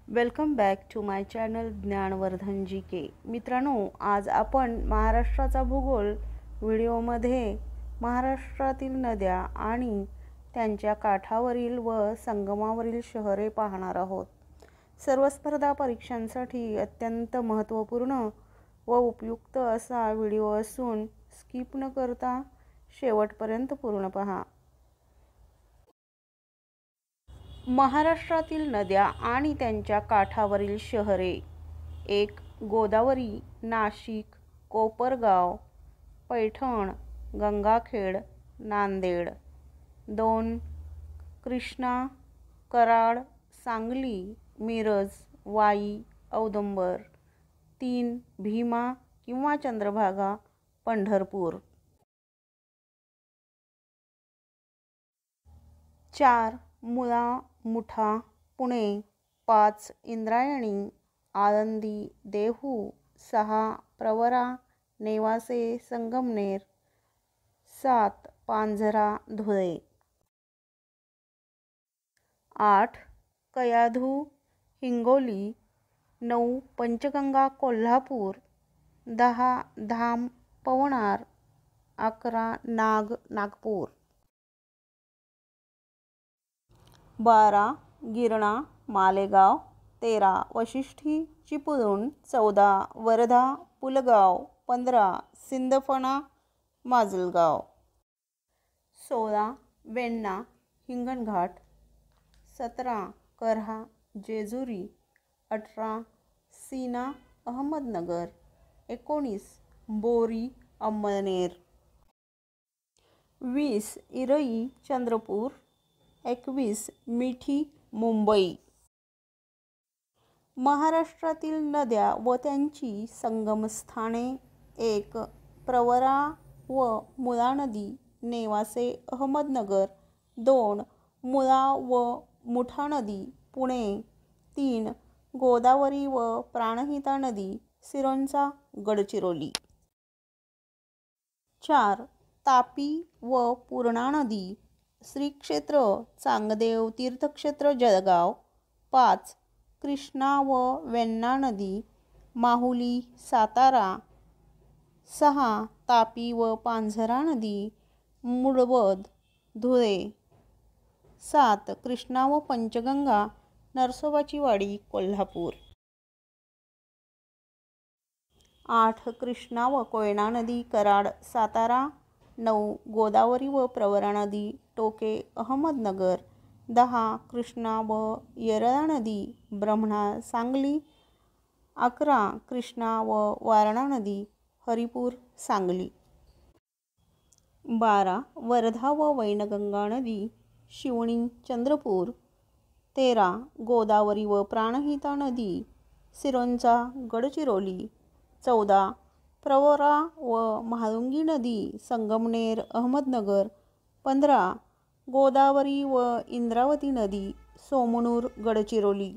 Welcome back to my channel Gyanvardhan ji के। मित्रांनो, आज आपण महाराष्ट्राचा भूगोल व्हिडिओमध्ये महाराष्ट्रातील नद्या आणि त्यांच्या काठावरील व संगमावरील शहरे पाहणार आहोत। सर्व स्पर्धा परीक्षांसाठी अत्यंत महत्त्वपूर्ण व उपयुक्त असा व्हिडिओ असून स्किप न करता शेवटपर्यंत पूर्ण पहा। महाराष्ट्रातील नद्या आणि त्यांच्या काठावरील शहरे: 1. गोदावरी, नाशिक, कोपरगाव, पैठण, गंगाखेड, नांदेड. 2. कृष्णा, कराड, सांगली, मिरज, वाई, औदुंबर. 3. भीमा किंवा चंद्रभागा, पंढरपूर. 4. मुळा, मुठा, पुणे. 5. इंद्रायणी, आळंदी, देहू. 6. प्रवरा, नेवासे, संगमनेर. 7. पांझरा, धुळे. 8. कयाधू, हिंगोली. 9. पंचगंगा, कोल्हापूर. 10. धाम, पवनार. 11. नाग, नागपूर. 12. गिरणा, मालेगाव. 13. वाशिष्ठी, चिपळूण. 14. वर्धा, पुलगाव. 15. सिंदफणा, माजलगाव. 16. वेण्णा, हिंगणघाट. 17. करहा, जेजुरी. 18. सीना, अहमदनगर. 19. बोरी, अंमळनेर. 20. इरई, चंद्रपूर. 21. मिठी, मुंबई. महाराष्ट्रातील नद्या व त्यांची संगमस्थाने: 1. प्रवरा व मुळा नदी, नेवासे, अहमदनगर. 2. मुळा व मुठा नदी, पुणे. 3. गोदावरी व प्राणहिता नदी, सिरोंचा, गडचिरोली. 4. तापी व पूर्णा नदी, श्री क्षेत्र चांगदेव तीर्थक्षेत्र, जळगाव. 5. कृष्णा व वेण्णा नदी, माहुली, सातारा. 6. तापी व पांझरा नदी, मुळवद, धुळे. 7. कृष्णा व पंचगंगा, नरसोबाची वाडी, कोल्हापूर. 8. कृष्णा व कोयना नदी, कराड, सातारा. 9. गोदावरी व प्रवरा नदी, टोके, अहमदनगर. 10. कृष्णा व येरळा नदी, ब्रह्मणा, सांगली. 11. कृष्णा व वारणा नदी, हरिपूर, सांगली. 12. वर्धा व वैनगंगा नदी, शिवणी, चंद्रपूर. 13. गोदावरी व प्राणहिता नदी, सिरोंचा, गडचिरोली. 14. प्रवरा व म्हाळुंगी नदी, संगमनेर, अहमदनगर. 15. गोदावरी व इंद्रावती नदी, सोमनूर, गडचिरोली.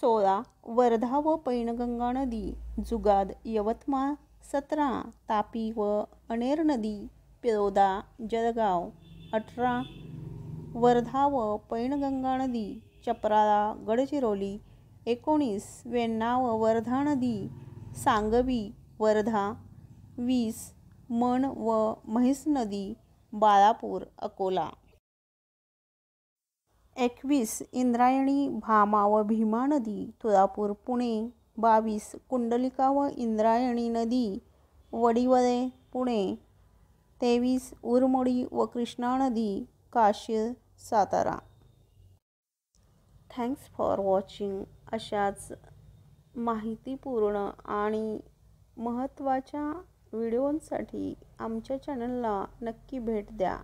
16. वर्धा व पैनगंगा नदी, जुगाद, यवतमाळ. 17. तापी व अनेर नदी, पिळोदा, जळगाव. 18. वर्धा व पैनगंगा नदी, चपराळा, गडचिरोली. 19. वेण्णा व वर्धा नदी, सांगवी, वर्धा. 20. मन व म्हैस नदी, बाळापूर, अकोला. 21. इंद्रायणी, भामा व भीमा नदी, तुळापूर, पुणे. 22. कुंडलिका व इंद्रायणी नदी, वडिवळे, पुणे. 23. उरमोडी व कृष्णा नदी, Kashil, Satara. Thanks for watching. अशाच माहितीपूर्ण आणि महत्त्वाच्या व्हिडिओंसाठी आमच्या चॅनलला नक्की भेट द्या।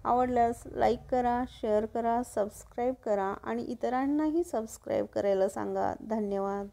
आवडल्यास लाईक करा, शेअर करा, सबस्क्राईब करा आणि इतरांनाही सबस्क्राईब करायला सांगा। धन्यवाद।